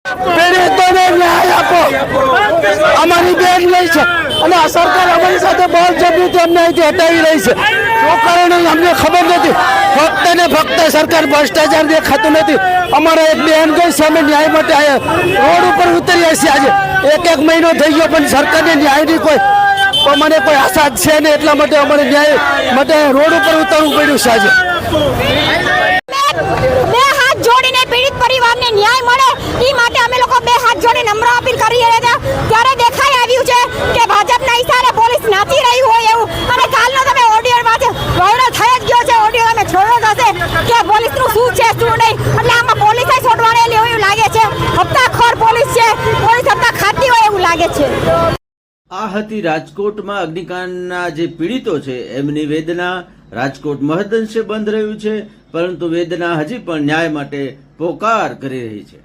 પીડિતોને ન્યાય આપો, અમારી બેન લઈ છે અને આ સરકાર અમારી સાથે બળજબરીથી અમને અહીંથી હટાવી રહી છે. શું કારણે અમને ખબર નથી. ફક્ત ને ફક્ત સરકાર ભ્રષ્ટાચાર દેખાતું નથી. અમારા એક બેન ગઈ છે, અમે ન્યાય માટે રોડ ઉપર ઉતર્યા છીએ. આજે એક મહિનો થઈ ગયો પણ સરકારને ન્યાયની મને કોઈ આશા છે ને, એટલા માટે અમારે ન્યાય માટે રોડ ઉપર ઉતરવું પડ્યું છે. આજે બે હાથ જોડીને પીડિત પરિવારને ન્યાય મળે એ માટે અમે લોકો બે હાથ જોડીને નમ્ર અપીલ કરી રહ્યા હતા. ત્યારે દેખાઈ આવ્યું છે કે ભાજપના ઈશારે પોલીસ નાચી રહી હોય એવું. અને કાલનો તમે ઓડિયો વાંચો, વાયરલ થઈ જ ગયો છે ઓડિયો, તમે છોડો થશે કે પોલીસનું શું છે શું નહીં. એટલે આમાં પોલીસે છોડવાને એવું લાગે છે. હપ્તાખોર પોલીસ છે, પોલીસ હપ્તા ખાતી હોય એવું લાગે છે. આ હતી રાજકોટમાં અગ્નિકાંડના જે પીડિતો છે એમની વેદના. રાજકોટ મહદઅંશે બંધ રહ્યું છે, પરંતુ વેદના હજી પણ ન્યાય માટે પોકાર કરી રહી છે.